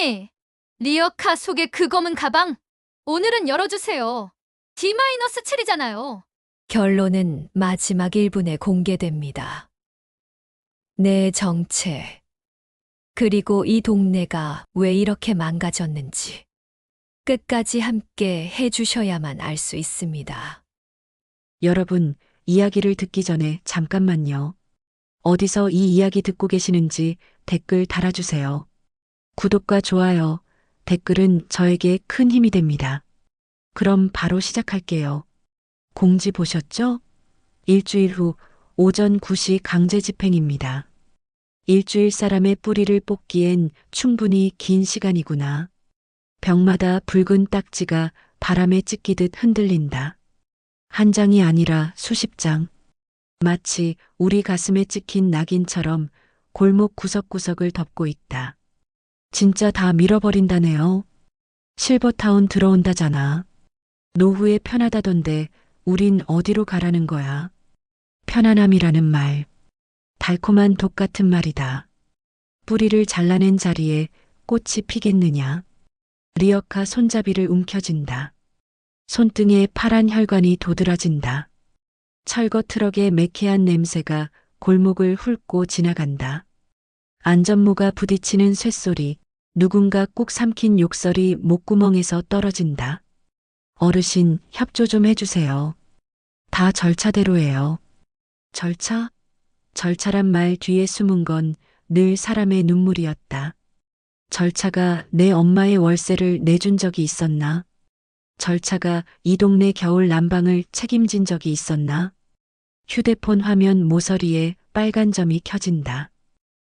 언니! 리어카 속의 그 검은 가방! 오늘은 열어주세요. D-7이잖아요. 결론은 마지막 1분에 공개됩니다. 내 정체, 그리고 이 동네가 왜 이렇게 망가졌는지 끝까지 함께 해주셔야만 알 수 있습니다. 여러분, 이야기를 듣기 전에 잠깐만요. 어디서 이 이야기 듣고 계시는지 댓글 달아주세요. 구독과 좋아요, 댓글은 저에게 큰 힘이 됩니다. 그럼 바로 시작할게요. 공지 보셨죠? 일주일 후 오전 9시 강제 집행입니다. 일주일 사람의 뿌리를 뽑기엔 충분히 긴 시간이구나. 벽마다 붉은 딱지가 바람에 찢기듯 흔들린다. 한 장이 아니라 수십 장. 마치 우리 가슴에 찍힌 낙인처럼 골목 구석구석을 덮고 있다. 진짜 다 밀어버린다네요. 실버타운 들어온다잖아. 노후에 편하다던데 우린 어디로 가라는 거야. 편안함이라는 말. 달콤한 독 같은 말이다. 뿌리를 잘라낸 자리에 꽃이 피겠느냐. 리어카 손잡이를 움켜쥔다. 손등에 파란 혈관이 도드라진다. 철거 트럭의 매캐한 냄새가 골목을 훑고 지나간다. 안전모가 부딪히는 쇳소리, 누군가 꾹 삼킨 욕설이 목구멍에서 떨어진다. 어르신, 협조 좀 해주세요. 다 절차대로예요. 절차? 절차란 말 뒤에 숨은 건 늘 사람의 눈물이었다. 절차가 내 엄마의 월세를 내준 적이 있었나? 절차가 이 동네 겨울 난방을 책임진 적이 있었나? 휴대폰 화면 모서리에 빨간 점이 켜진다.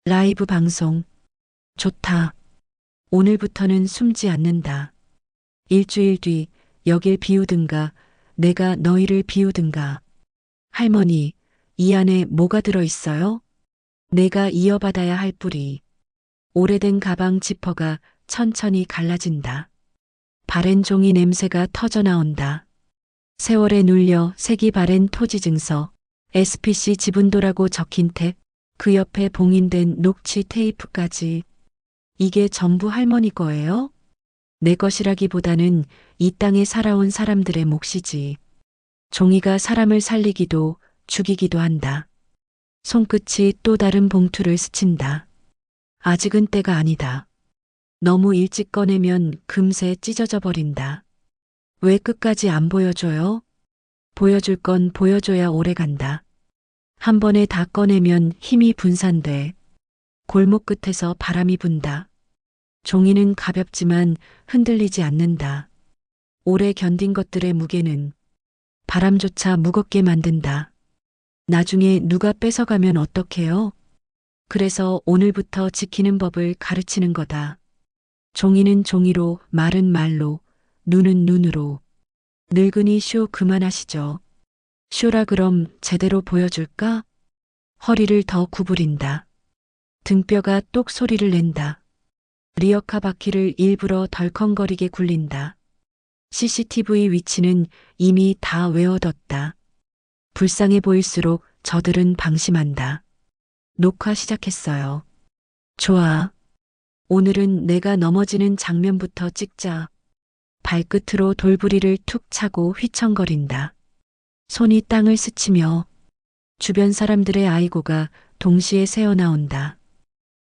라이브 방송. 좋다. 오늘부터는 숨지 않는다. 일주일 뒤 여길 비우든가 내가 너희를 비우든가. 할머니, 이 안에 뭐가 들어있어요? 내가 이어받아야 할 뿌리. 오래된 가방 지퍼가 천천히 갈라진다. 바랜 종이 냄새가 터져나온다. 세월에 눌려 색이 바랜 토지 증서, SPC 지분도라고 적힌 탭, 그 옆에 봉인된 녹취 테이프까지. 이게 전부 할머니 거예요? 내 것이라기보다는 이 땅에 살아온 사람들의 몫이지. 종이가 사람을 살리기도 죽이기도 한다. 손끝이 또 다른 봉투를 스친다. 아직은 때가 아니다. 너무 일찍 꺼내면 금세 찢어져 버린다. 왜 끝까지 안 보여줘요? 보여줄 건 보여줘야 오래 간다. 한 번에 다 꺼내면 힘이 분산돼. 골목 끝에서 바람이 분다. 종이는 가볍지만 흔들리지 않는다. 오래 견딘 것들의 무게는 바람조차 무겁게 만든다. 나중에 누가 뺏어가면 어떡해요? 그래서 오늘부터 지키는 법을 가르치는 거다. 종이는 종이로, 말은 말로, 눈은 눈으로. 늙은이 쇼 그만하시죠. 쇼라 그럼 제대로 보여줄까? 허리를 더 구부린다. 등뼈가 똑 소리를 낸다. 리어카 바퀴를 일부러 덜컹거리게 굴린다. CCTV 위치는 이미 다 외워뒀다. 불쌍해 보일수록 저들은 방심한다. 녹화 시작했어요. 좋아. 오늘은 내가 넘어지는 장면부터 찍자. 발끝으로 돌부리를 툭 차고 휘청거린다. 손이 땅을 스치며 주변 사람들의 아이고가 동시에 새어나온다.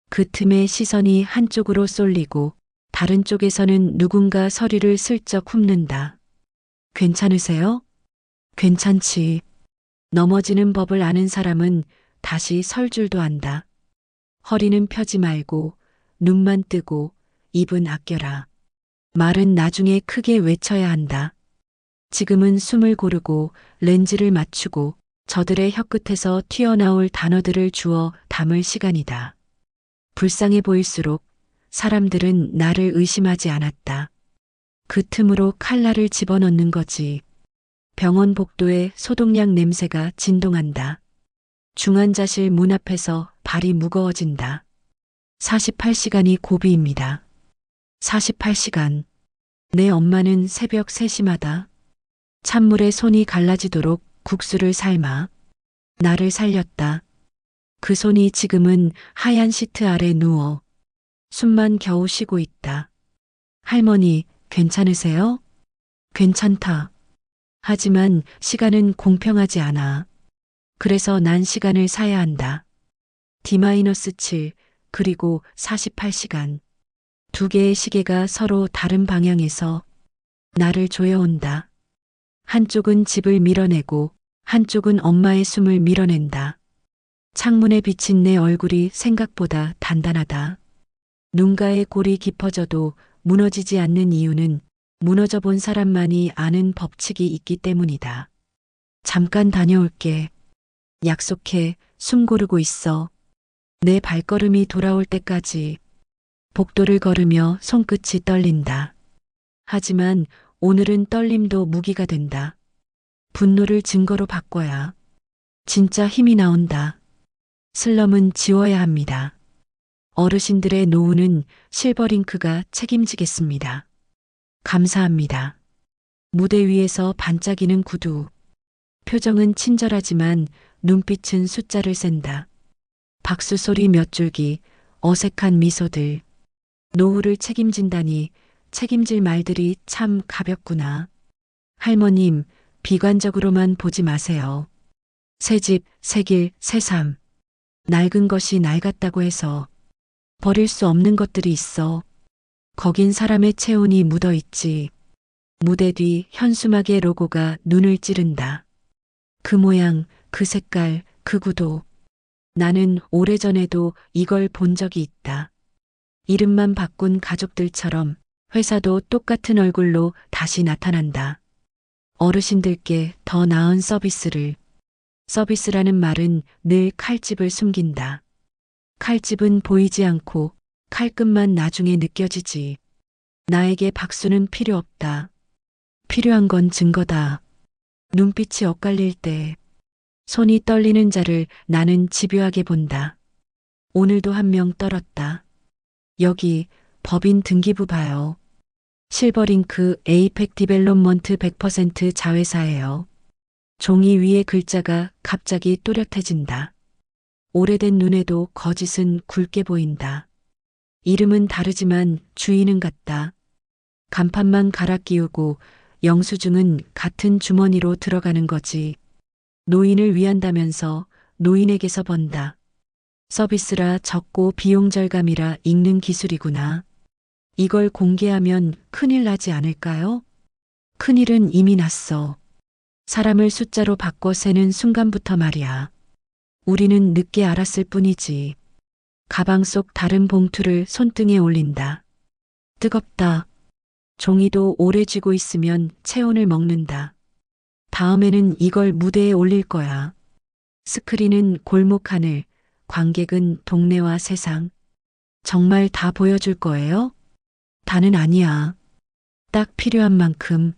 그 틈에 시선이 한쪽으로 쏠리고 다른 쪽에서는 누군가 서리를 슬쩍 훑는다. 괜찮으세요? 괜찮지. 넘어지는 법을 아는 사람은 다시 설 줄도 안다. 허리는 펴지 말고 눈만 뜨고 입은 아껴라. 말은 나중에 크게 외쳐야 한다. 지금은 숨을 고르고 렌즈를 맞추고 저들의 혀끝에서 튀어나올 단어들을 주워 담을 시간이다. 불쌍해 보일수록 사람들은 나를 의심하지 않았다. 그 틈으로 칼날을 집어넣는 거지. 병원 복도에 소독약 냄새가 진동한다. 중환자실 문 앞에서 발이 무거워진다. 48시간이 고비입니다. 48시간. 내 엄마는 새벽 3시마다 찬물에 손이 갈라지도록 국수를 삶아 나를 살렸다. 그 손이 지금은 하얀 시트 아래 누워 숨만 겨우 쉬고 있다. 할머니, 괜찮으세요? 괜찮다. 하지만 시간은 공평하지 않아. 그래서 난 시간을 사야 한다. D-7 그리고 48시간. 두 개의 시계가 서로 다른 방향에서 나를 조여온다. 한쪽은 집을 밀어내고 한쪽은 엄마의 숨을 밀어낸다. 창문에 비친 내 얼굴이 생각보다 단단하다. 눈가의 골이 깊어져도 무너지지 않는 이유는 무너져 본 사람만이 아는 법칙이 있기 때문이다. 잠깐 다녀올게. 약속해. 숨 고르고 있어. 내 발걸음이 돌아올 때까지. 복도를 걸으며 손끝이 떨린다. 하지만 오늘은 떨림도 무기가 된다. 분노를 증거로 바꿔야 진짜 힘이 나온다. 슬럼은 지워야 합니다. 어르신들의 노후는 실버링크가 책임지겠습니다. 감사합니다. 무대 위에서 반짝이는 구두. 표정은 친절하지만 눈빛은 숫자를 센다. 박수 소리 몇 줄기, 어색한 미소들. 노후를 책임진다니 책임질 말들이 참 가볍구나. 할머님, 비관적으로만 보지 마세요. 새 집, 새 길, 새 삶. 낡은 것이 낡았다고 해서 버릴 수 없는 것들이 있어. 거긴 사람의 체온이 묻어 있지. 무대 뒤 현수막의 로고가 눈을 찌른다. 그 모양, 그 색깔, 그 구도. 나는 오래전에도 이걸 본 적이 있다. 이름만 바꾼 가족들처럼 회사도 똑같은 얼굴로 다시 나타난다. 어르신들께 더 나은 서비스를. 서비스라는 말은 늘 칼집을 숨긴다. 칼집은 보이지 않고 칼끝만 나중에 느껴지지. 나에게 박수는 필요 없다. 필요한 건 증거다. 눈빛이 엇갈릴 때 손이 떨리는 자를 나는 집요하게 본다. 오늘도 한 명 떨었다. 여기 법인 등기부 봐요. 실버링크 에이펙 디벨롭먼트 100% 자회사예요. 종이 위에 글자가 갑자기 또렷해진다. 오래된 눈에도 거짓은 굵게 보인다. 이름은 다르지만 주인은 같다. 간판만 갈아 끼우고 영수증은 같은 주머니로 들어가는 거지. 노인을 위한다면서 노인에게서 번다. 서비스라 적고 비용 절감이라 읽는 기술이구나. 이걸 공개하면 큰일 나지 않을까요? 큰일은 이미 났어. 사람을 숫자로 바꿔 세는 순간부터 말이야. 우리는 늦게 알았을 뿐이지. 가방 속 다른 봉투를 손등에 올린다. 뜨겁다. 종이도 오래 쥐고 있으면 체온을 먹는다. 다음에는 이걸 무대에 올릴 거야. 스크린은 골목 하늘, 관객은 동네와 세상. 정말 다 보여줄 거예요? 다는 아니야. 딱 필요한 만큼.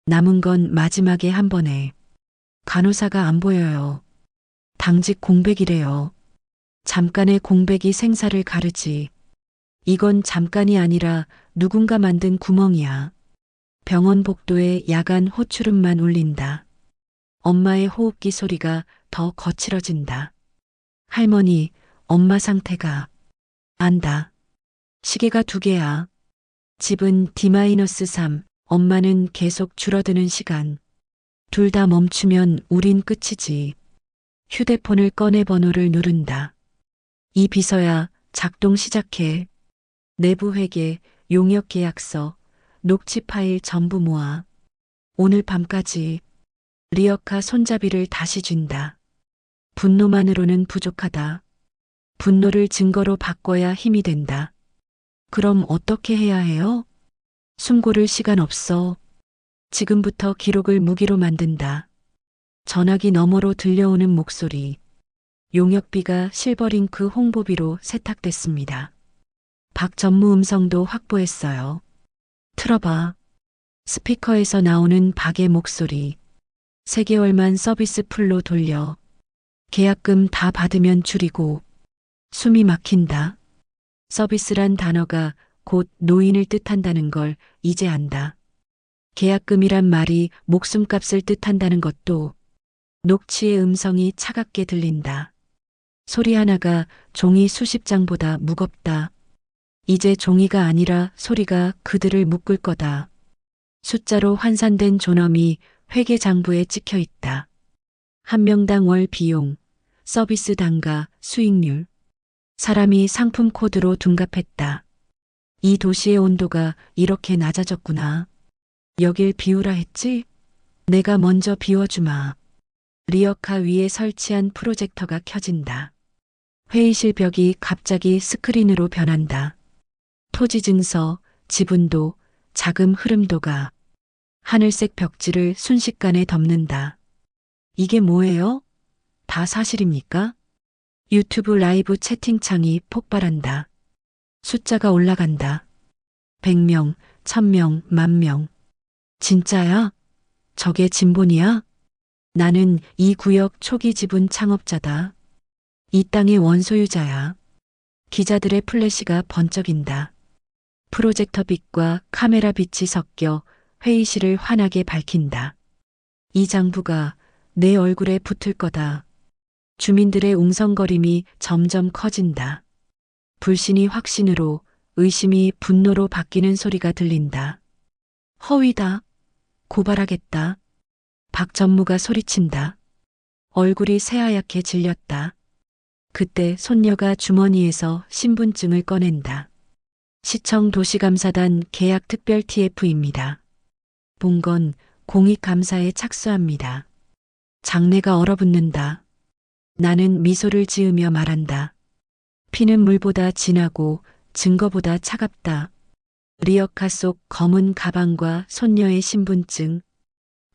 남은 건 마지막에 한 번에. 간호사가 안 보여요. 당직 공백이래요. 잠깐의 공백이 생사를 가르지. 이건 잠깐이 아니라 누군가 만든 구멍이야. 병원 복도에 야간 호출음만 울린다. 엄마의 호흡기 소리가 더 거칠어진다. 할머니, 엄마 상태가 안다. 시계가 2개야. 집은 D-3, 엄마는 계속 줄어드는 시간. 둘 다 멈추면 우린 끝이지. 휴대폰을 꺼내 번호를 누른다. 이 비서야, 작동 시작해. 내부 회계, 용역 계약서, 녹취 파일 전부 모아. 오늘 밤까지. 리어카 손잡이를 다시 쥔다. 분노만으로는 부족하다. 분노를 증거로 바꿔야 힘이 된다. 그럼 어떻게 해야 해요? 숨 고를 시간 없어. 지금부터 기록을 무기로 만든다. 전화기 너머로 들려오는 목소리. 용역비가 실버링크 홍보비로 세탁됐습니다. 박 전무 음성도 확보했어요. 틀어봐. 스피커에서 나오는 박의 목소리. 3개월만 서비스 풀로 돌려. 계약금 다 받으면 줄이고. 숨이 막힌다. 서비스란 단어가 곧 노인을 뜻한다는 걸 이제 안다. 계약금이란 말이 목숨값을 뜻한다는 것도. 녹취의 음성이 차갑게 들린다. 소리 하나가 종이 수십 장보다 무겁다. 이제 종이가 아니라 소리가 그들을 묶을 거다. 숫자로 환산된 존엄이 회계장부에 찍혀 있다. 한 명당 월 비용, 서비스 단가, 수익률. 사람이 상품 코드로 둔갑했다. 이 도시의 온도가 이렇게 낮아졌구나. 여길 비우라 했지? 내가 먼저 비워주마. 리어카 위에 설치한 프로젝터가 켜진다. 회의실 벽이 갑자기 스크린으로 변한다. 토지 증서, 지분도, 자금 흐름도가 하늘색 벽지를 순식간에 덮는다. 이게 뭐예요? 다 사실입니까? 유튜브 라이브 채팅창이 폭발한다. 숫자가 올라간다. 100명, 1000명, 10,000명. 진짜야? 저게 진본이야? 나는 이 구역 초기 지분 창업자다. 이 땅의 원소유자야. 기자들의 플래시가 번쩍인다. 프로젝터 빛과 카메라 빛이 섞여 회의실을 환하게 밝힌다. 이 장부가 내 얼굴에 붙을 거다. 주민들의 웅성거림이 점점 커진다. 불신이 확신으로, 의심이 분노로 바뀌는 소리가 들린다. 허위다. 고발하겠다. 박 전무가 소리친다. 얼굴이 새하얗게 질렸다. 그때 손녀가 주머니에서 신분증을 꺼낸다. 시청 도시감사단 계약 특별 TF입니다. 본건 공익감사에 착수합니다. 장내가 얼어붙는다. 나는 미소를 지으며 말한다. 피는 물보다 진하고 증거보다 차갑다. 리어카 속 검은 가방과 손녀의 신분증,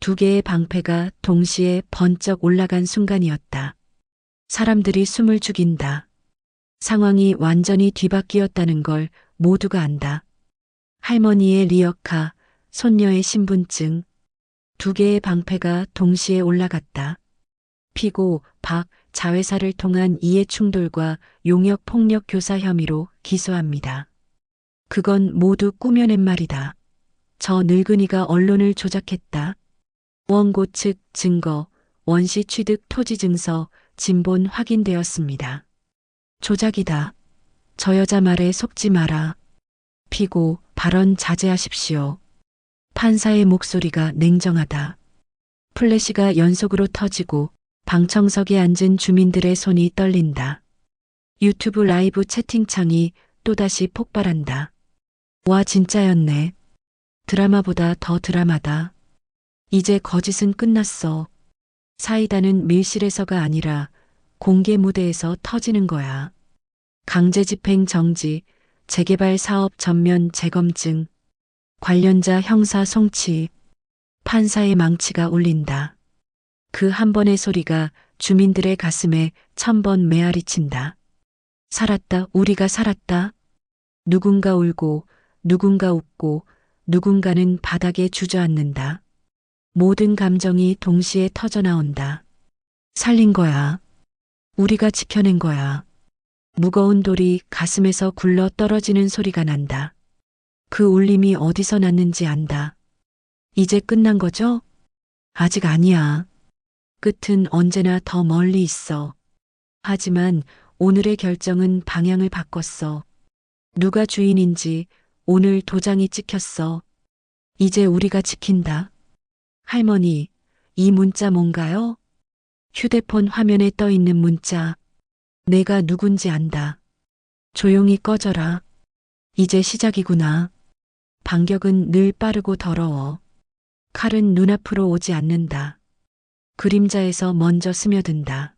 두 개의 방패가 동시에 번쩍 올라간 순간이었다. 사람들이 숨을 죽인다. 상황이 완전히 뒤바뀌었다는 걸 모두가 안다. 할머니의 리어카, 손녀의 신분증, 두 개의 방패가 동시에 올라갔다. 피고, 박, 자회사를 통한 이해 충돌과 용역 폭력 교사 혐의로 기소합니다. 그건 모두 꾸며낸 말이다. 저 늙은이가 언론을 조작했다. 원고 측 증거, 원시 취득 토지 증서, 진본 확인되었습니다. 조작이다. 저 여자 말에 속지 마라. 피고, 발언 자제하십시오. 판사의 목소리가 냉정하다. 플래시가 연속으로 터지고 방청석에 앉은 주민들의 손이 떨린다. 유튜브 라이브 채팅창이 또다시 폭발한다. 와, 진짜였네. 드라마보다 더 드라마다. 이제 거짓은 끝났어. 사이다는 밀실에서가 아니라 공개 무대에서 터지는 거야. 강제 집행 정지, 재개발 사업 전면 재검증, 관련자 형사 송치, 판사의 망치가 울린다. 그 한 번의 소리가 주민들의 가슴에 1000번 메아리친다. 살았다, 우리가 살았다. 누군가 울고, 누군가 웃고, 누군가는 바닥에 주저앉는다. 모든 감정이 동시에 터져나온다. 살린 거야. 우리가 지켜낸 거야. 무거운 돌이 가슴에서 굴러 떨어지는 소리가 난다. 그 울림이 어디서 났는지 안다. 이제 끝난 거죠? 아직 아니야. 끝은 언제나 더 멀리 있어. 하지만 오늘의 결정은 방향을 바꿨어. 누가 주인인지 오늘 도장이 찍혔어. 이제 우리가 지킨다. 할머니, 이 문자 뭔가요? 휴대폰 화면에 떠 있는 문자. 내가 누군지 안다. 조용히 꺼져라. 이제 시작이구나. 반격은 늘 빠르고 더러워. 칼은 눈앞으로 오지 않는다. 그림자에서 먼저 스며든다.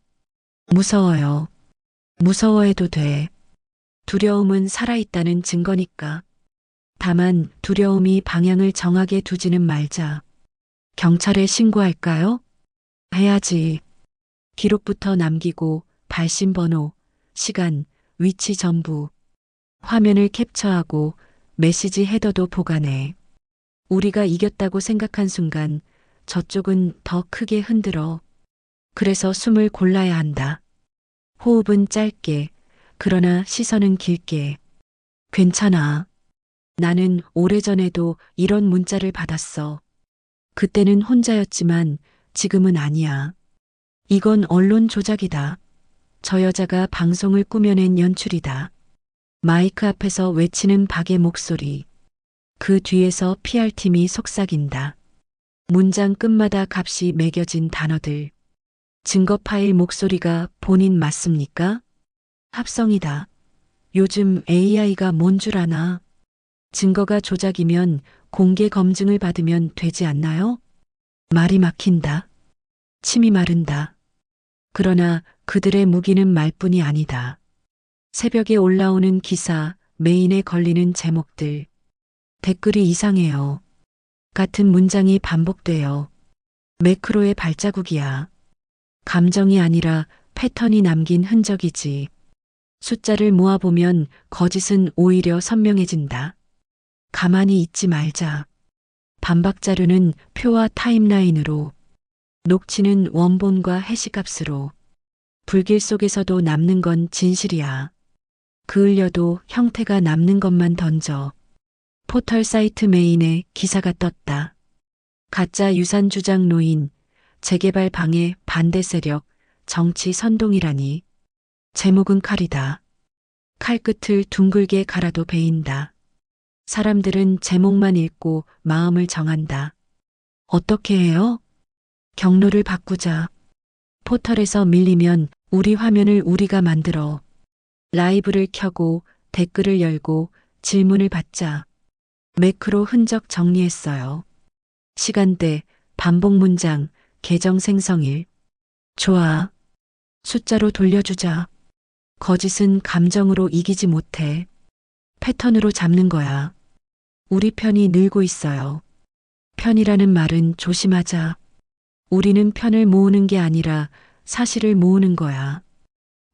무서워요. 무서워해도 돼. 두려움은 살아있다는 증거니까. 다만 두려움이 방향을 정하게 두지는 말자. 경찰에 신고할까요? 해야지. 기록부터 남기고 발신 번호, 시간, 위치 전부. 화면을 캡처하고 메시지 헤더도 보관해. 우리가 이겼다고 생각한 순간 저쪽은 더 크게 흔들어. 그래서 숨을 골라야 한다. 호흡은 짧게, 그러나 시선은 길게. 괜찮아. 나는 오래전에도 이런 문자를 받았어. 그때는 혼자였지만 지금은 아니야. 이건 언론 조작이다. 저 여자가 방송을 꾸며낸 연출이다. 마이크 앞에서 외치는 박의 목소리. 그 뒤에서 PR팀이 속삭인다. 문장 끝마다 값이 매겨진 단어들. 증거 파일 목소리가 본인 맞습니까? 합성이다. 요즘 AI가 뭔 줄 아나? 증거가 조작이면 공개 검증을 받으면 되지 않나요? 말이 막힌다. 침이 마른다. 그러나 그들의 무기는 말뿐이 아니다. 새벽에 올라오는 기사, 메인에 걸리는 제목들. 댓글이 이상해요. 같은 문장이 반복돼요. 매크로의 발자국이야. 감정이 아니라 패턴이 남긴 흔적이지. 숫자를 모아보면 거짓은 오히려 선명해진다. 가만히 있지 말자. 반박 자료는 표와 타임라인으로, 녹취는 원본과 해시값으로. 불길 속에서도 남는 건 진실이야. 그을려도 형태가 남는 것만 던져. 포털 사이트 메인에 기사가 떴다. 가짜 유산 주장 노인, 재개발 방해 반대 세력, 정치 선동이라니. 제목은 칼이다. 칼끝을 둥글게 갈아도 베인다. 사람들은 제목만 읽고 마음을 정한다. 어떻게 해요? 경로를 바꾸자. 포털에서 밀리면 우리 화면을 우리가 만들어. 라이브를 켜고 댓글을 열고 질문을 받자. 매크로 흔적 정리했어요. 시간대, 반복 문장, 계정 생성일. 좋아. 숫자로 돌려주자. 거짓은 감정으로 이기지 못해. 패턴으로 잡는 거야. 우리 편이 늘고 있어요. 편이라는 말은 조심하자. 우리는 편을 모으는 게 아니라 사실을 모으는 거야.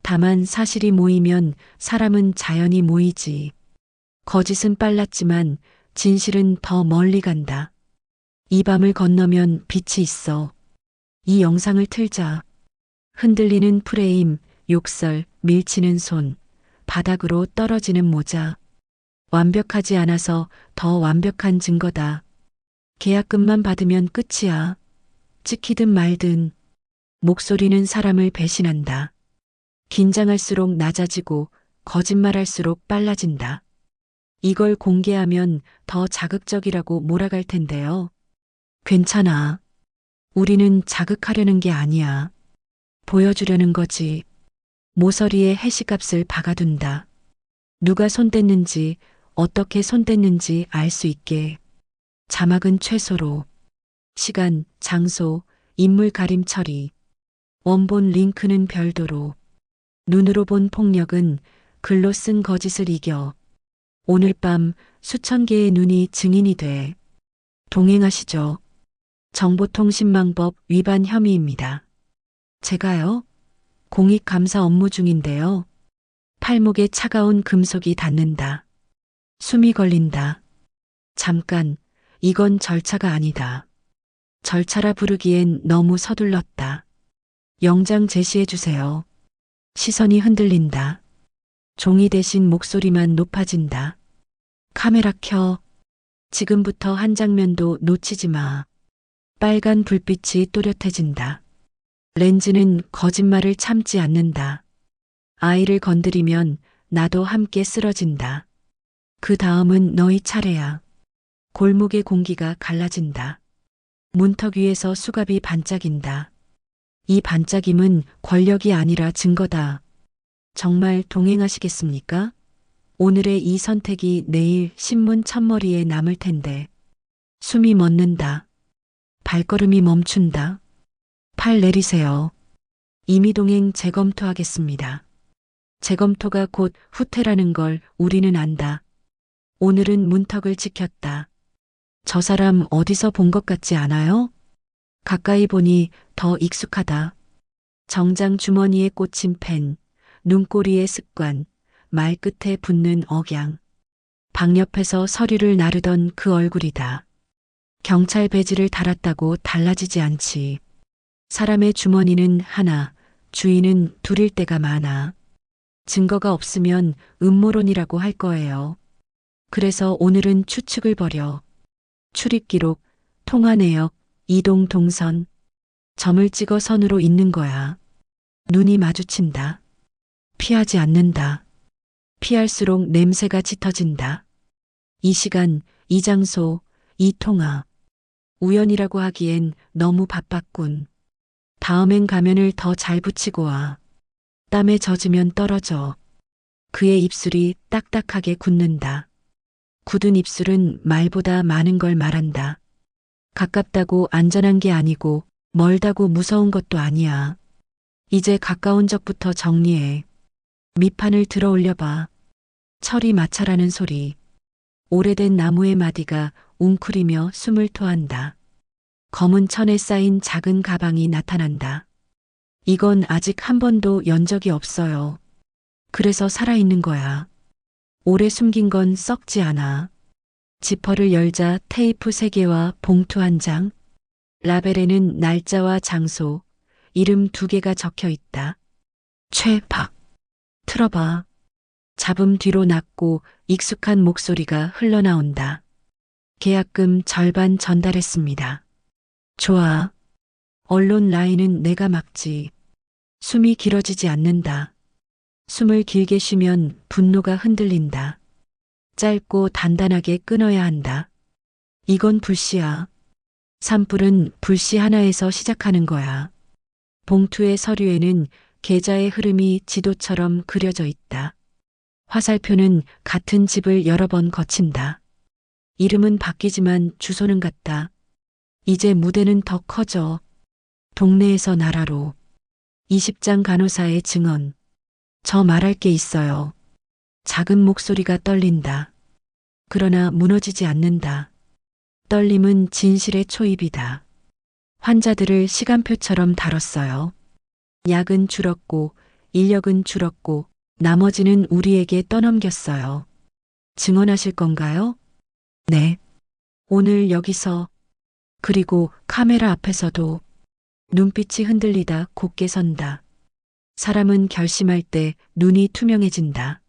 다만 사실이 모이면 사람은 자연히 모이지. 거짓은 빨랐지만 진실은 더 멀리 간다. 이 밤을 건너면 빛이 있어. 이 영상을 틀자. 흔들리는 프레임, 욕설, 밀치는 손, 바닥으로 떨어지는 모자. 완벽하지 않아서 더 완벽한 증거다. 계약금만 받으면 끝이야. 찍히든 말든. 목소리는 사람을 배신한다. 긴장할수록 낮아지고 거짓말할수록 빨라진다. 이걸 공개하면 더 자극적이라고 몰아갈 텐데요. 괜찮아. 우리는 자극하려는 게 아니야. 보여주려는 거지. 모서리에 해시값을 박아둔다. 누가 손댔는지, 어떻게 손댔는지 알 수 있게. 자막은 최소로. 시간, 장소, 인물 가림 처리. 원본 링크는 별도로. 눈으로 본 폭력은 글로 쓴 거짓을 이겨. 오늘 밤 수천 개의 눈이 증인이 돼. 동행하시죠. 정보통신망법 위반 혐의입니다. 제가요? 공익감사 업무 중인데요. 팔목에 차가운 금속이 닿는다. 숨이 걸린다. 잠깐, 이건 절차가 아니다. 절차라 부르기엔 너무 서둘렀다. 영장 제시해 주세요. 시선이 흔들린다. 종이 대신 목소리만 높아진다. 카메라 켜. 지금부터 한 장면도 놓치지 마. 빨간 불빛이 또렷해진다. 렌즈는 거짓말을 참지 않는다. 아이를 건드리면 나도 함께 쓰러진다. 그 다음은 너희 차례야. 골목의 공기가 갈라진다. 문턱 위에서 수갑이 반짝인다. 이 반짝임은 권력이 아니라 증거다. 정말 동행하시겠습니까? 오늘의 이 선택이 내일 신문 첫머리에 남을 텐데. 숨이 멎는다. 발걸음이 멈춘다. 팔 내리세요. 임의동행 재검토하겠습니다. 재검토가 곧 후퇴라는 걸 우리는 안다. 오늘은 문턱을 지켰다. 저 사람 어디서 본 것 같지 않아요? 가까이 보니 더 익숙하다. 정장 주머니에 꽂힌 펜, 눈꼬리의 습관, 말끝에 붙는 억양. 방 옆에서 서류를 나르던 그 얼굴이다. 경찰 배지를 달았다고 달라지지 않지. 사람의 주머니는 하나, 주인은 둘일 때가 많아. 증거가 없으면 음모론이라고 할 거예요. 그래서 오늘은 추측을 벌여. 출입 기록, 통화 내역, 이동 동선. 점을 찍어 선으로 잇는 거야. 눈이 마주친다. 피하지 않는다. 피할수록 냄새가 짙어진다. 이 시간, 이 장소, 이 통화. 우연이라고 하기엔 너무 바빴군. 다음엔 가면을 더 잘 붙이고 와. 땀에 젖으면 떨어져. 그의 입술이 딱딱하게 굳는다. 굳은 입술은 말보다 많은 걸 말한다. 가깝다고 안전한 게 아니고 멀다고 무서운 것도 아니야. 이제 가까운 적부터 정리해. 밑판을 들어 올려봐. 철이 마찰하는 소리. 오래된 나무의 마디가 웅크리며 숨을 토한다. 검은 천에 쌓인 작은 가방이 나타난다. 이건 아직 한 번도 연 적이 없어요. 그래서 살아있는 거야. 오래 숨긴 건 썩지 않아. 지퍼를 열자 테이프 3개와 봉투 1장. 라벨에는 날짜와 장소, 이름 2개가 적혀 있다. 최박. 틀어봐. 잡음 뒤로 낮고 익숙한 목소리가 흘러나온다. 계약금 절반 전달했습니다. 좋아. 언론 라인은 내가 막지. 숨이 길어지지 않는다. 숨을 길게 쉬면 분노가 흔들린다. 짧고 단단하게 끊어야 한다. 이건 불씨야. 산불은 불씨 하나에서 시작하는 거야. 봉투의 서류에는 계좌의 흐름이 지도처럼 그려져 있다. 화살표는 같은 집을 여러 번 거친다. 이름은 바뀌지만 주소는 같다. 이제 무대는 더 커져. 동네에서 나라로. 20장 간호사의 증언. 저 말할 게 있어요. 작은 목소리가 떨린다. 그러나 무너지지 않는다. 떨림은 진실의 초입이다. 환자들을 시간표처럼 다뤘어요. 약은 줄었고 인력은 줄었고 나머지는 우리에게 떠넘겼어요. 증언하실 건가요? 네. 오늘 여기서 그리고 카메라 앞에서도. 눈빛이 흔들리다 곧게 선다. 사람은 결심할 때 눈이 투명해진다.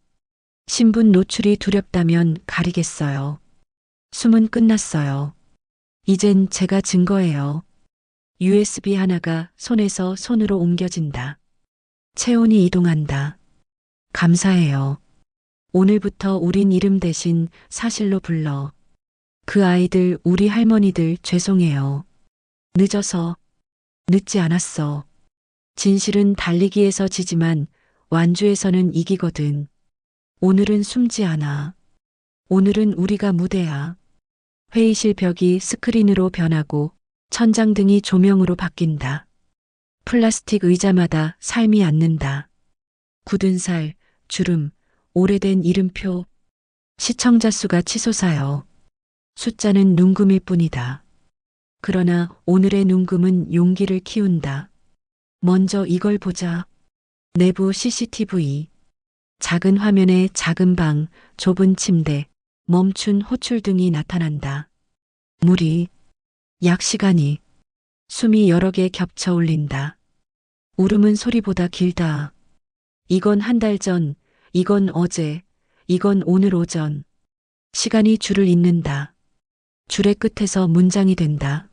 신분 노출이 두렵다면 가리겠어요. 숨은 끝났어요. 이젠 제가 증거예요. USB 하나가 손에서 손으로 옮겨진다. 체온이 이동한다. 감사해요. 오늘부터 우린 이름 대신 사실로 불러. 그 아이들, 우리 할머니들 죄송해요. 늦어서. 늦지 않았어. 진실은 달리기에서 지지만 완주에서는 이기거든. 오늘은 숨지 않아. 오늘은 우리가 무대야. 회의실 벽이 스크린으로 변하고 천장등이 조명으로 바뀐다. 플라스틱 의자마다 삶이 앉는다. 굳은 살, 주름, 오래된 이름표. 시청자 수가 치솟아요. 숫자는 눈금일 뿐이다. 그러나 오늘의 눈금은 용기를 키운다. 먼저 이걸 보자. 내부 CCTV. 작은 화면에 작은 방, 좁은 침대, 멈춘 호출 등이 나타난다. 물이, 약 시간이, 숨이 여러 개 겹쳐 올린다. 울음은 소리보다 길다. 이건 한 달 전, 이건 어제, 이건 오늘 오전. 시간이 줄을 잇는다. 줄의 끝에서 문장이 된다.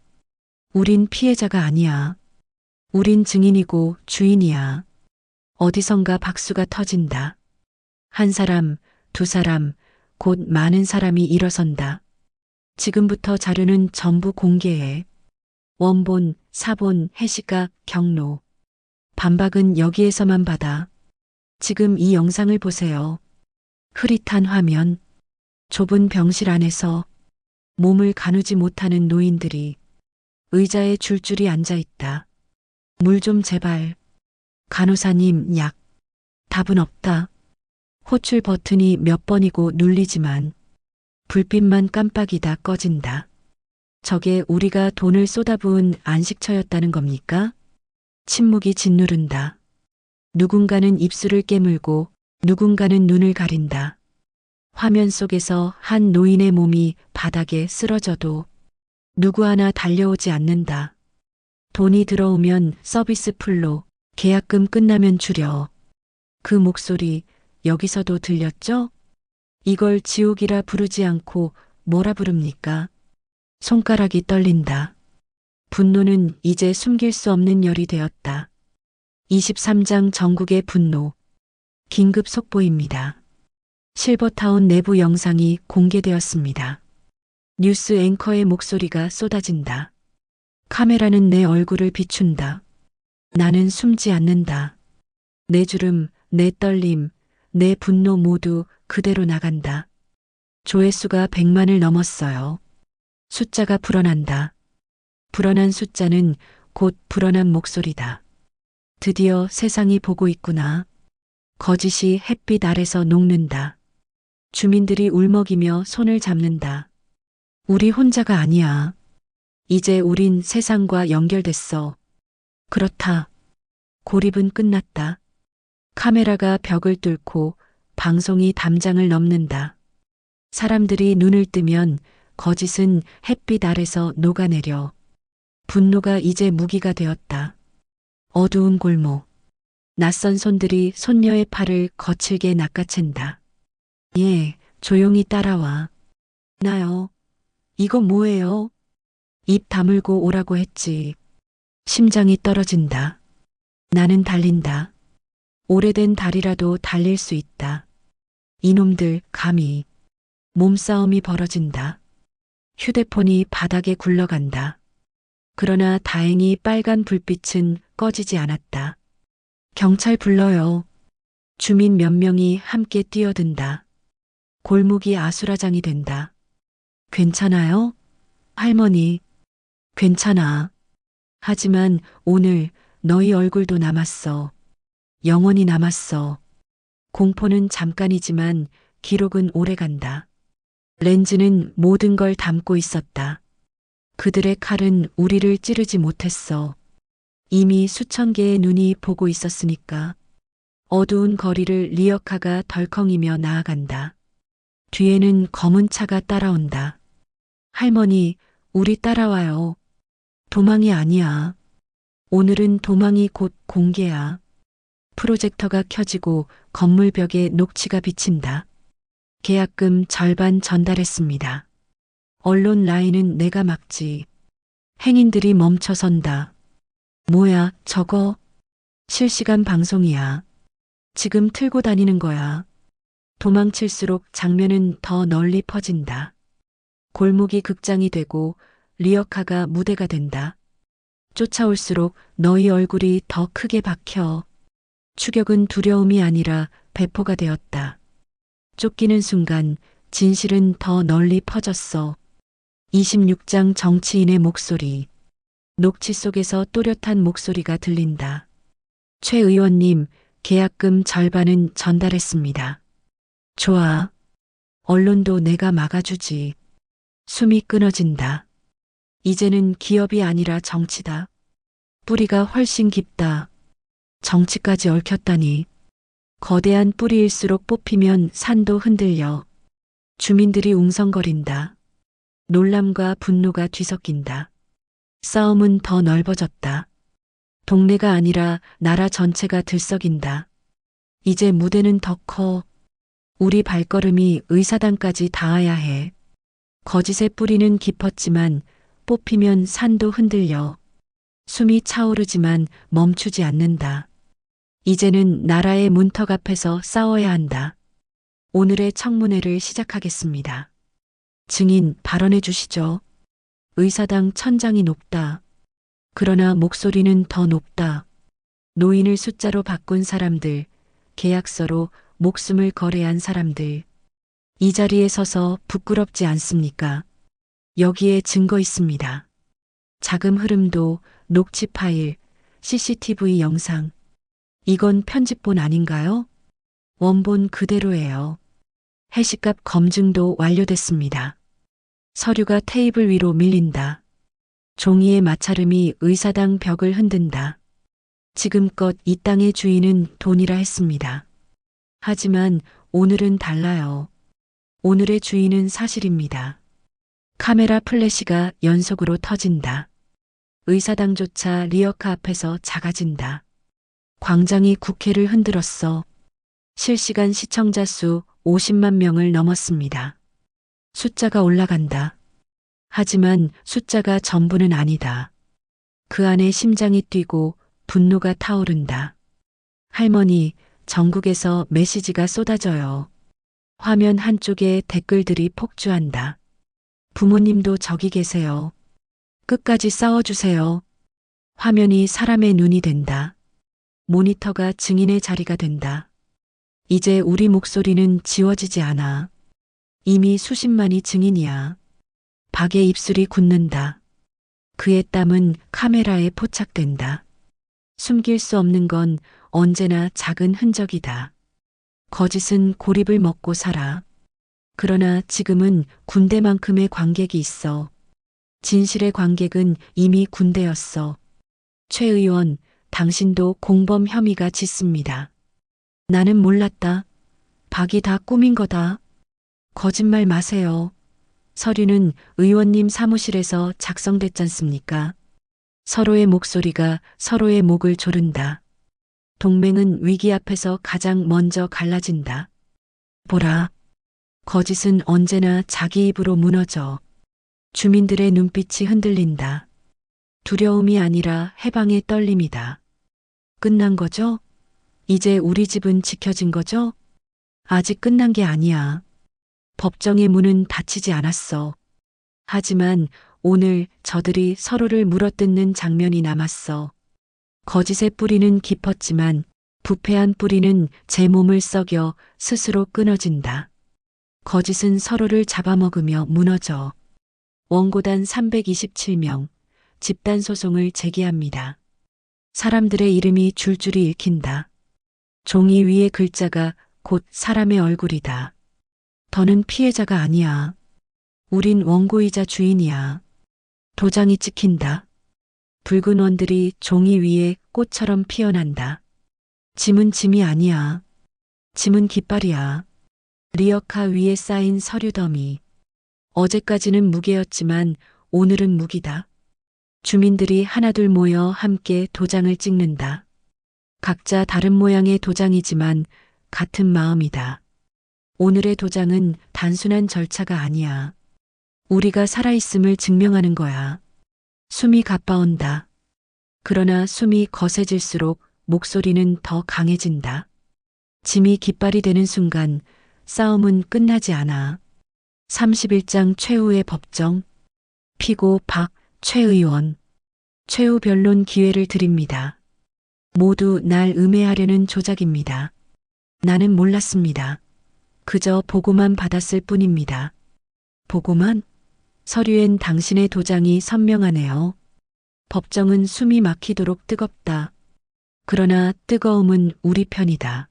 우린 피해자가 아니야. 우린 증인이고 주인이야. 어디선가 박수가 터진다. 한 사람, 두 사람, 곧 많은 사람이 일어선다. 지금부터 자료는 전부 공개해. 원본, 사본, 해시각, 경로. 반박은 여기에서만 받아. 지금 이 영상을 보세요. 흐릿한 화면. 좁은 병실 안에서 몸을 가누지 못하는 노인들이 의자에 줄줄이 앉아 있다. 물 좀 제발. 간호사님, 약. 답은 없다. 호출 버튼이 몇 번이고 눌리지만 불빛만 깜빡이다 꺼진다. 저게 우리가 돈을 쏟아부은 안식처였다는 겁니까? 침묵이 짓누른다. 누군가는 입술을 깨물고 누군가는 눈을 가린다. 화면 속에서 한 노인의 몸이 바닥에 쓰러져도 누구 하나 달려오지 않는다. 돈이 들어오면 서비스 풀로, 계약금 끝나면 줄여. 그 목소리 여기서도 들렸죠? 이걸 지옥이라 부르지 않고 뭐라 부릅니까? 손가락이 떨린다. 분노는 이제 숨길 수 없는 열이 되었다. 23장 전국의 분노. 긴급 속보입니다. 실버타운 내부 영상이 공개되었습니다. 뉴스 앵커의 목소리가 쏟아진다. 카메라는 내 얼굴을 비춘다. 나는 숨지 않는다. 내 주름, 내 떨림, 내 분노 모두 그대로 나간다. 조회수가 100만을 넘었어요. 숫자가 불어난다. 불어난 숫자는 곧 불어난 목소리다. 드디어 세상이 보고 있구나. 거짓이 햇빛 아래서 녹는다. 주민들이 울먹이며 손을 잡는다. 우리 혼자가 아니야. 이제 우린 세상과 연결됐어. 그렇다. 고립은 끝났다. 카메라가 벽을 뚫고 방송이 담장을 넘는다. 사람들이 눈을 뜨면 거짓은 햇빛 아래서 녹아내려. 분노가 이제 무기가 되었다. 어두운 골목. 낯선 손들이 손녀의 팔을 거칠게 낚아챈다. 예, 조용히 따라와. 나요. 이거 뭐예요? 입 다물고 오라고 했지. 심장이 떨어진다. 나는 달린다. 오래된 다리라도 달릴 수 있다. 이놈들 감히. 몸싸움이 벌어진다. 휴대폰이 바닥에 굴러간다. 그러나 다행히 빨간 불빛은 꺼지지 않았다. 경찰 불러요. 주민 몇 명이 함께 뛰어든다. 골목이 아수라장이 된다. 괜찮아요? 할머니. 괜찮아. 하지만 오늘 너희 얼굴도 남았어. 영원히 남았어. 공포는 잠깐이지만 기록은 오래간다. 렌즈는 모든 걸 담고 있었다. 그들의 칼은 우리를 찌르지 못했어. 이미 수천 개의 눈이 보고 있었으니까. 어두운 거리를 리어카가 덜컹이며 나아간다. 뒤에는 검은 차가 따라온다. 할머니, 우리 따라와요. 도망이 아니야. 오늘은 도망이 곧 공개야. 프로젝터가 켜지고 건물 벽에 녹취가 비친다. 계약금 절반 전달했습니다. 언론 라인은 내가 막지. 행인들이 멈춰선다. 뭐야, 저거? 실시간 방송이야. 지금 틀고 다니는 거야. 도망칠수록 장면은 더 널리 퍼진다. 골목이 극장이 되고 리어카가 무대가 된다. 쫓아올수록 너희 얼굴이 더 크게 박혀. 추격은 두려움이 아니라 배포가 되었다. 쫓기는 순간 진실은 더 널리 퍼졌어. 26장 정치인의 목소리. 녹취 속에서 또렷한 목소리가 들린다. 최 의원님, 계약금 절반은 전달했습니다. 좋아. 언론도 내가 막아주지. 숨이 끊어진다. 이제는 기업이 아니라 정치다. 뿌리가 훨씬 깊다. 정치까지 얽혔다니. 거대한 뿌리일수록 뽑히면 산도 흔들려. 주민들이 웅성거린다. 놀람과 분노가 뒤섞인다. 싸움은 더 넓어졌다. 동네가 아니라 나라 전체가 들썩인다. 이제 무대는 더 커. 우리 발걸음이 의사당까지 닿아야 해. 거짓의 뿌리는 깊었지만 뽑히면 산도 흔들려. 숨이 차오르지만 멈추지 않는다. 이제는 나라의 문턱 앞에서 싸워야 한다. 오늘의 청문회를 시작하겠습니다. 증인 발언해 주시죠. 의사당 천장이 높다. 그러나 목소리는 더 높다. 노인을 숫자로 바꾼 사람들, 계약서로 목숨을 거래한 사람들. 이 자리에 서서 부끄럽지 않습니까? 여기에 증거 있습니다. 자금 흐름도, 녹취 파일, CCTV 영상. 이건 편집본 아닌가요? 원본 그대로예요. 해시값 검증도 완료됐습니다. 서류가 테이블 위로 밀린다. 종이의 마찰음이 의사당 벽을 흔든다. 지금껏 이 땅의 주인은 돈이라 했습니다. 하지만 오늘은 달라요. 오늘의 주인은 사실입니다. 카메라 플래시가 연속으로 터진다. 의사당조차 리어카 앞에서 작아진다. 광장이 국회를 흔들었어. 실시간 시청자 수 50만 명을 넘었습니다. 숫자가 올라간다. 하지만 숫자가 전부는 아니다. 그 안에 심장이 뛰고 분노가 타오른다. 할머니, 전국에서 메시지가 쏟아져요. 화면 한쪽에 댓글들이 폭주한다. 부모님도 저기 계세요. 끝까지 싸워주세요. 화면이 사람의 눈이 된다. 모니터가 증인의 자리가 된다. 이제 우리 목소리는 지워지지 않아. 이미 수십만이 증인이야. 박의 입술이 굳는다. 그의 땀은 카메라에 포착된다. 숨길 수 없는 건 언제나 작은 흔적이다. 거짓은 고립을 먹고 살아. 그러나 지금은 군대만큼의 관객이 있어. 진실의 관객은 이미 군대였어. 최 의원, 당신도 공범 혐의가 짙습니다. 나는 몰랐다. 박이 다 꾸민 거다. 거짓말 마세요. 서류는 의원님 사무실에서 작성됐잖습니까? 서로의 목소리가 서로의 목을 조른다. 동맹은 위기 앞에서 가장 먼저 갈라진다. 보라. 거짓은 언제나 자기 입으로 무너져. 주민들의 눈빛이 흔들린다. 두려움이 아니라 해방의 떨림이다. 끝난 거죠? 이제 우리 집은 지켜진 거죠? 아직 끝난 게 아니야. 법정의 문은 닫히지 않았어. 하지만 오늘 저들이 서로를 물어뜯는 장면이 남았어. 거짓의 뿌리는 깊었지만 부패한 뿌리는 제 몸을 썩여 스스로 끊어진다. 거짓은 서로를 잡아먹으며 무너져. 원고단 327명, 집단소송을 제기합니다. 사람들의 이름이 줄줄이 읽힌다. 종이 위의 글자가 곧 사람의 얼굴이다. 더는 피해자가 아니야. 우린 원고이자 주인이야. 도장이 찍힌다. 붉은 원들이 종이 위에 꽃처럼 피어난다. 짐은 짐이 아니야. 짐은 깃발이야. 리어카 위에 쌓인 서류 더미. 어제까지는 무게였지만 오늘은 무기다. 주민들이 하나둘 모여 함께 도장을 찍는다. 각자 다른 모양의 도장이지만 같은 마음이다. 오늘의 도장은 단순한 절차가 아니야. 우리가 살아있음을 증명하는 거야. 숨이 가빠온다. 그러나 숨이 거세질수록 목소리는 더 강해진다. 짐이 깃발이 되는 순간 싸움은 끝나지 않아. 31장 최후의 법정. 피고 박, 최 의원. 최후 변론 기회를 드립니다. 모두 날 음해하려는 조작입니다. 나는 몰랐습니다. 그저 보고만 받았을 뿐입니다. 보고만? 서류엔 당신의 도장이 선명하네요. 법정은 숨이 막히도록 뜨겁다. 그러나 뜨거움은 우리 편이다.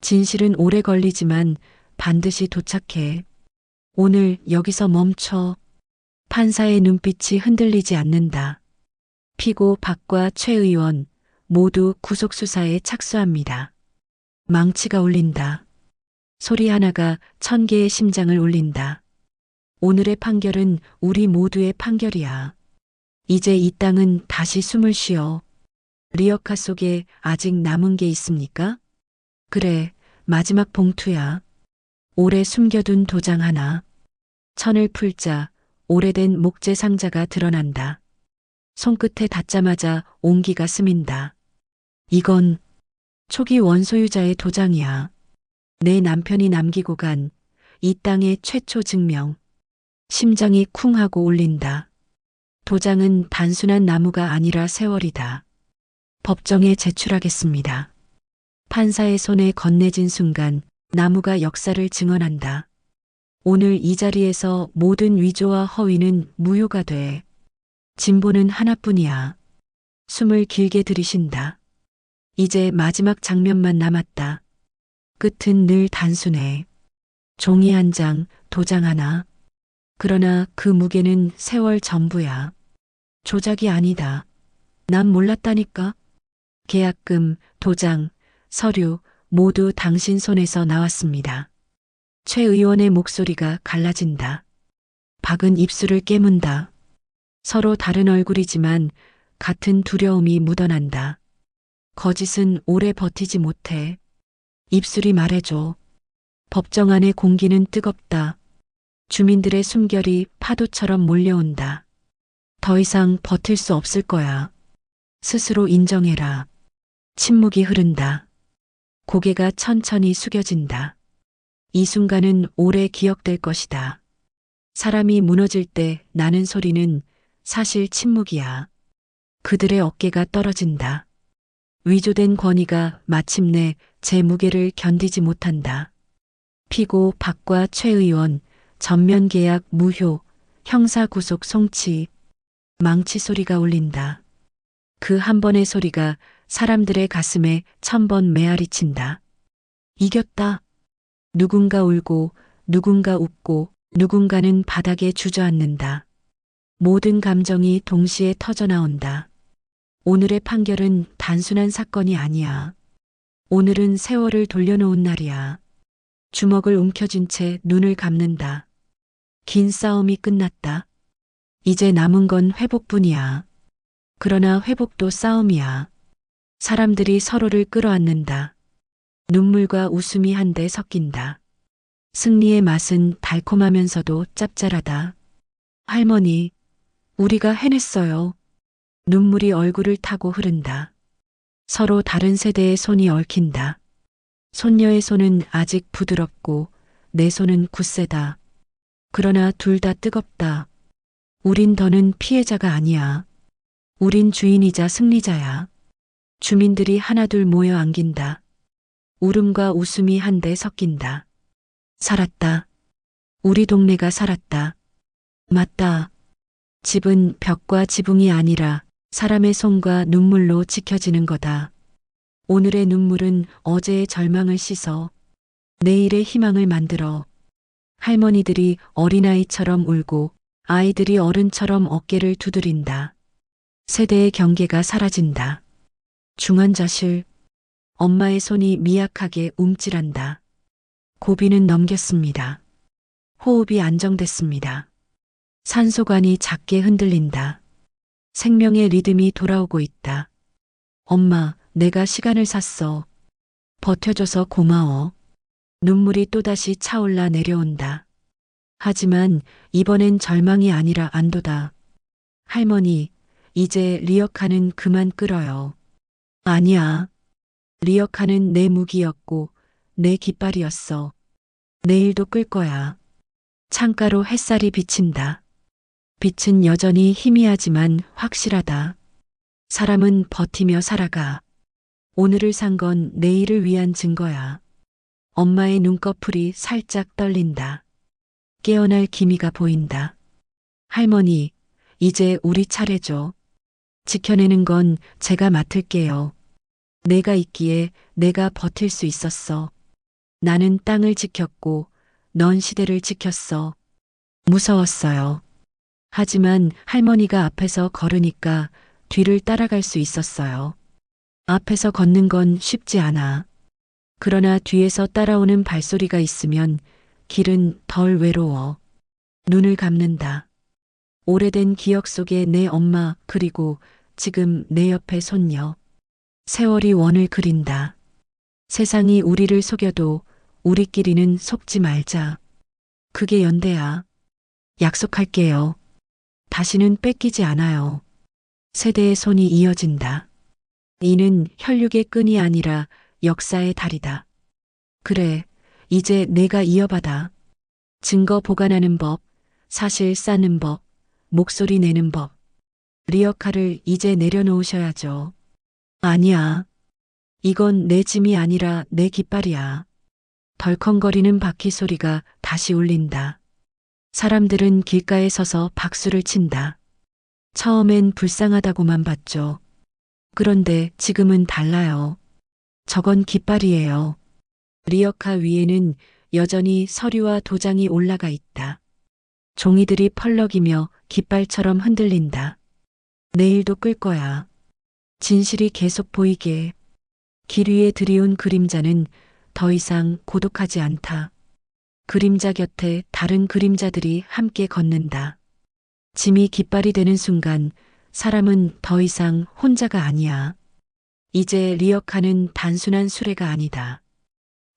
진실은 오래 걸리지만 반드시 도착해. 오늘 여기서 멈춰. 판사의 눈빛이 흔들리지 않는다. 피고 박과 최 의원 모두 구속수사에 착수합니다. 망치가 울린다. 소리 하나가 1000개의 심장을 울린다. 오늘의 판결은 우리 모두의 판결이야. 이제 이 땅은 다시 숨을 쉬어. 리어카 속에 아직 남은 게 있습니까? 그래, 마지막 봉투야. 오래 숨겨둔 도장 하나. 천을 풀자 오래된 목재 상자가 드러난다. 손끝에 닿자마자 온기가 스민다. 이건 초기 원소유자의 도장이야. 내 남편이 남기고 간 이 땅의 최초 증명. 심장이 쿵 하고 울린다. 도장은 단순한 나무가 아니라 세월이다. 법정에 제출하겠습니다. 판사의 손에 건네진 순간 나무가 역사를 증언한다. 오늘 이 자리에서 모든 위조와 허위는 무효가 돼. 진보는 하나뿐이야. 숨을 길게 들이쉰다. 이제 마지막 장면만 남았다. 끝은 늘 단순해. 종이 한 장, 도장 하나. 그러나 그 무게는 세월 전부야. 조작이 아니다. 난 몰랐다니까. 계약금, 도장, 서류 모두 당신 손에서 나왔습니다. 최 의원의 목소리가 갈라진다. 박은 입술을 깨문다. 서로 다른 얼굴이지만 같은 두려움이 묻어난다. 거짓은 오래 버티지 못해. 입술이 말해줘. 법정 안의 공기는 뜨겁다. 주민들의 숨결이 파도처럼 몰려온다. 더 이상 버틸 수 없을 거야. 스스로 인정해라. 침묵이 흐른다. 고개가 천천히 숙여진다. 이 순간은 오래 기억될 것이다. 사람이 무너질 때 나는 소리는 사실 침묵이야. 그들의 어깨가 떨어진다. 위조된 권위가 마침내 제 무게를 견디지 못한다. 피고 박과 최 의원, 전면 계약 무효, 형사 구속 송치, 망치 소리가 울린다. 그 한 번의 소리가 사람들의 가슴에 1000번 메아리친다. 이겼다. 누군가 울고, 누군가 웃고, 누군가는 바닥에 주저앉는다. 모든 감정이 동시에 터져나온다. 오늘의 판결은 단순한 사건이 아니야. 오늘은 세월을 돌려놓은 날이야. 주먹을 움켜쥔 채 눈을 감는다. 긴 싸움이 끝났다. 이제 남은 건 회복뿐이야. 그러나 회복도 싸움이야. 사람들이 서로를 끌어안는다. 눈물과 웃음이 한데 섞인다. 승리의 맛은 달콤하면서도 짭짤하다. 할머니, 우리가 해냈어요. 눈물이 얼굴을 타고 흐른다. 서로 다른 세대의 손이 얽힌다. 손녀의 손은 아직 부드럽고 내 손은 굳세다. 그러나 둘 다 뜨겁다. 우린 더는 피해자가 아니야. 우린 주인이자 승리자야. 주민들이 하나둘 모여 안긴다. 울음과 웃음이 한데 섞인다. 살았다. 우리 동네가 살았다. 맞다. 집은 벽과 지붕이 아니라 사람의 손과 눈물로 지켜지는 거다. 오늘의 눈물은 어제의 절망을 씻어 내일의 희망을 만들어. 할머니들이 어린아이처럼 울고 아이들이 어른처럼 어깨를 두드린다. 세대의 경계가 사라진다. 중환자실. 엄마의 손이 미약하게 움찔한다. 고비는 넘겼습니다. 호흡이 안정됐습니다. 산소관이 작게 흔들린다. 생명의 리듬이 돌아오고 있다. 엄마, 내가 시간을 샀어. 버텨줘서 고마워. 눈물이 또다시 차올라 내려온다. 하지만 이번엔 절망이 아니라 안도다. 할머니, 이제 리어카는 그만 끌어요. 아니야. 리어카는 내 무기였고 내 깃발이었어. 내일도 끌 거야. 창가로 햇살이 비친다. 빛은 여전히 희미하지만 확실하다. 사람은 버티며 살아가. 오늘을 산 건 내일을 위한 증거야. 엄마의 눈꺼풀이 살짝 떨린다. 깨어날 기미가 보인다. 할머니, 이제 우리 차례죠. 지켜내는 건 제가 맡을게요. 내가 있기에 내가 버틸 수 있었어. 나는 땅을 지켰고 넌 시대를 지켰어. 무서웠어요. 하지만 할머니가 앞에서 걸으니까 뒤를 따라갈 수 있었어요. 앞에서 걷는 건 쉽지 않아. 그러나 뒤에서 따라오는 발소리가 있으면 길은 덜 외로워. 눈을 감는다. 오래된 기억 속에 내 엄마 그리고 지금 내 옆에 손녀. 세월이 원을 그린다. 세상이 우리를 속여도 우리끼리는 속지 말자. 그게 연대야. 약속할게요. 다시는 뺏기지 않아요. 세대의 손이 이어진다. 이는 혈육의 끈이 아니라 역사의 다리다. 그래, 이제 내가 이어받아. 증거 보관하는 법, 사실 쌓는 법, 목소리 내는 법. 리어카를 이제 내려놓으셔야죠. 아니야. 이건 내 짐이 아니라 내 깃발이야. 덜컹거리는 바퀴 소리가 다시 울린다. 사람들은 길가에 서서 박수를 친다. 처음엔 불쌍하다고만 봤죠. 그런데 지금은 달라요. 저건 깃발이에요. 리어카 위에는 여전히 서류와 도장이 올라가 있다. 종이들이 펄럭이며 깃발처럼 흔들린다. 내일도 끌 거야. 진실이 계속 보이게. 길 위에 드리운 그림자는 더 이상 고독하지 않다. 그림자 곁에 다른 그림자들이 함께 걷는다. 짐이 깃발이 되는 순간 사람은 더 이상 혼자가 아니야. 이제 리어카는 단순한 수레가 아니다.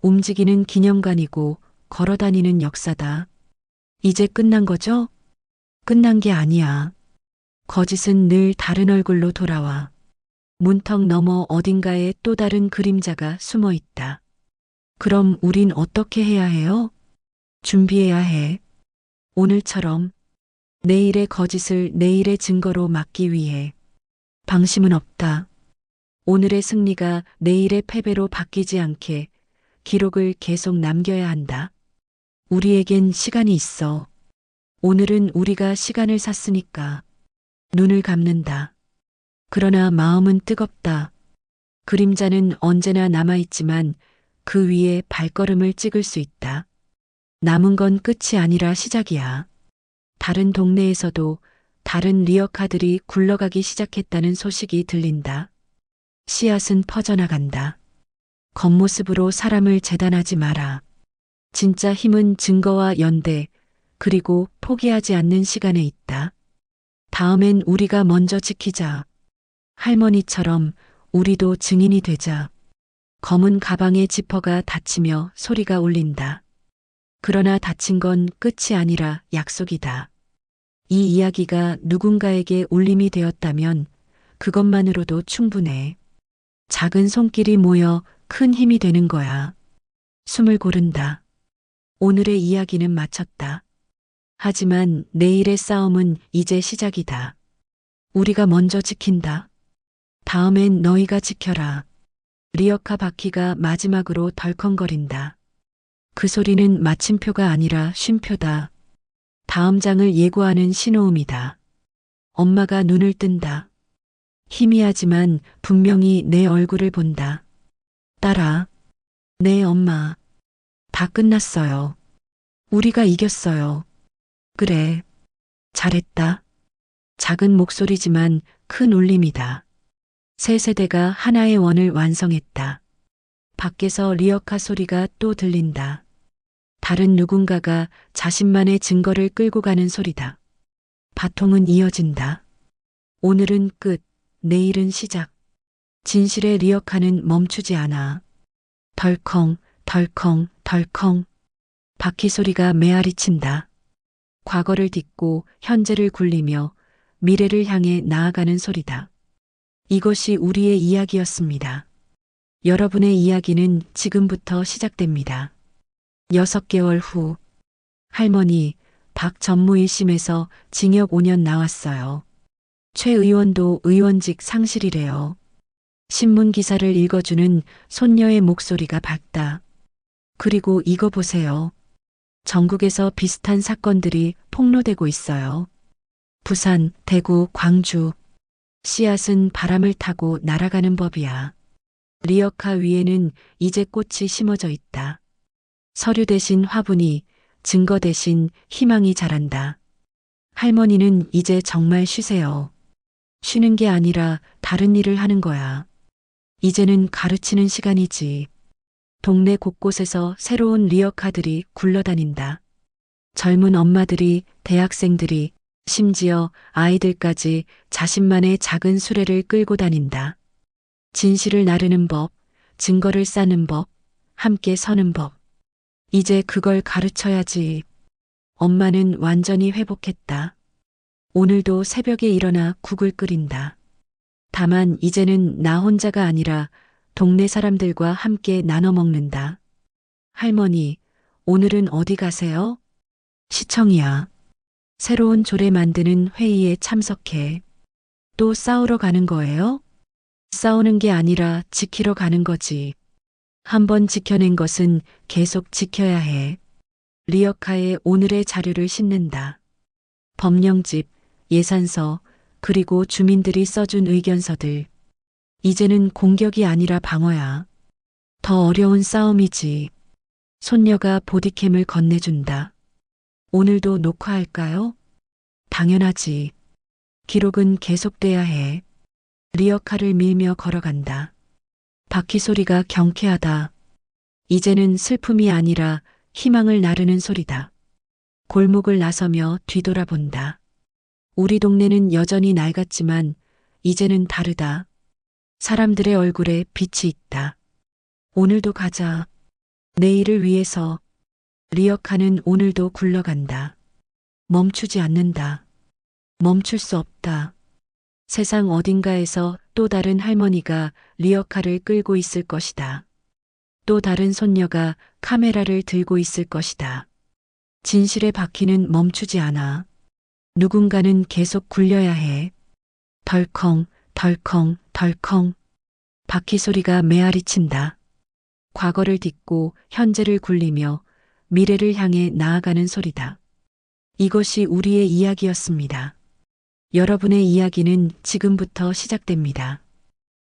움직이는 기념관이고 걸어다니는 역사다. 이제 끝난 거죠? 끝난 게 아니야. 거짓은 늘 다른 얼굴로 돌아와. 문턱 너머 어딘가에 또 다른 그림자가 숨어 있다. 그럼 우린 어떻게 해야 해요? 준비해야 해. 오늘처럼 내일의 거짓을 내일의 증거로 막기 위해. 방심은 없다. 오늘의 승리가 내일의 패배로 바뀌지 않게 기록을 계속 남겨야 한다. 우리에겐 시간이 있어. 오늘은 우리가 시간을 샀으니까 눈을 감는다. 그러나 마음은 뜨겁다. 그림자는 언제나 남아있지만 그 위에 발걸음을 찍을 수 있다. 남은 건 끝이 아니라 시작이야. 다른 동네에서도 다른 리어카들이 굴러가기 시작했다는 소식이 들린다. 씨앗은 퍼져나간다. 겉모습으로 사람을 재단하지 마라. 진짜 힘은 증거와 연대, 그리고 포기하지 않는 시간에 있다. 다음엔 우리가 먼저 지키자. 할머니처럼 우리도 증인이 되자. 검은 가방의 지퍼가 닫히며 소리가 울린다. 그러나 닫힌 건 끝이 아니라 약속이다. 이 이야기가 누군가에게 울림이 되었다면 그것만으로도 충분해. 작은 손길이 모여 큰 힘이 되는 거야. 숨을 고른다. 오늘의 이야기는 마쳤다. 하지만 내일의 싸움은 이제 시작이다. 우리가 먼저 지킨다. 다음엔 너희가 지켜라. 리어카 바퀴가 마지막으로 덜컹거린다. 그 소리는 마침표가 아니라 쉼표다. 다음 장을 예고하는 신호음이다. 엄마가 눈을 뜬다. 희미하지만 분명히 내 얼굴을 본다. 딸아, 네 엄마. 다 끝났어요. 우리가 이겼어요. 그래. 잘했다. 작은 목소리지만 큰 울림이다. 세 세대가 하나의 원을 완성했다. 밖에서 리어카 소리가 또 들린다. 다른 누군가가 자신만의 증거를 끌고 가는 소리다. 바통은 이어진다. 오늘은 끝, 내일은 시작. 진실의 리어카는 멈추지 않아. 덜컹, 덜컹, 덜컹. 바퀴 소리가 메아리친다. 과거를 딛고 현재를 굴리며 미래를 향해 나아가는 소리다. 이것이 우리의 이야기였습니다. 여러분의 이야기는 지금부터 시작됩니다. 6개월 후, 할머니, 박전무 1심에서 징역 5년 나왔어요. 최 의원도 의원직 상실이래요. 신문 기사를 읽어주는 손녀의 목소리가 밝다. 그리고 이거 보세요. 전국에서 비슷한 사건들이 폭로되고 있어요. 부산, 대구, 광주. 씨앗은 바람을 타고 날아가는 법이야. 리어카 위에는 이제 꽃이 심어져 있다. 서류 대신 화분이, 증거 대신 희망이 자란다. 할머니는 이제 정말 쉬세요. 쉬는 게 아니라 다른 일을 하는 거야. 이제는 가르치는 시간이지. 동네 곳곳에서 새로운 리어카들이 굴러다닌다. 젊은 엄마들이, 대학생들이, 심지어 아이들까지 자신만의 작은 수레를 끌고 다닌다. 진실을 나르는 법, 증거를 쌓는 법, 함께 서는 법. 이제 그걸 가르쳐야지. 엄마는 완전히 회복했다. 오늘도 새벽에 일어나 국을 끓인다. 다만 이제는 나 혼자가 아니라 동네 사람들과 함께 나눠 먹는다. 할머니, 오늘은 어디 가세요? 시청이야. 새로운 조례 만드는 회의에 참석해. 또 싸우러 가는 거예요? 싸우는 게 아니라 지키러 가는 거지. 한번 지켜낸 것은 계속 지켜야 해. 리어카에 오늘의 자료를 싣는다. 법령집, 예산서, 그리고 주민들이 써준 의견서들. 이제는 공격이 아니라 방어야. 더 어려운 싸움이지. 손녀가 보디캠을 건네준다. 오늘도 녹화할까요? 당연하지. 기록은 계속돼야 해. 리어카를 밀며 걸어간다. 바퀴 소리가 경쾌하다. 이제는 슬픔이 아니라 희망을 나르는 소리다. 골목을 나서며 뒤돌아본다. 우리 동네는 여전히 낡았지만 이제는 다르다. 사람들의 얼굴에 빛이 있다. 오늘도 가자. 내일을 위해서. 리어카는 오늘도 굴러간다. 멈추지 않는다. 멈출 수 없다. 세상 어딘가에서 또 다른 할머니가 리어카를 끌고 있을 것이다. 또 다른 손녀가 카메라를 들고 있을 것이다. 진실의 바퀴는 멈추지 않아. 누군가는 계속 굴려야 해. 덜컹, 덜컹, 덜컹. 바퀴 소리가 메아리친다. 과거를 딛고 현재를 굴리며 미래를 향해 나아가는 소리다. 이것이 우리의 이야기였습니다. 여러분의 이야기는 지금부터 시작됩니다.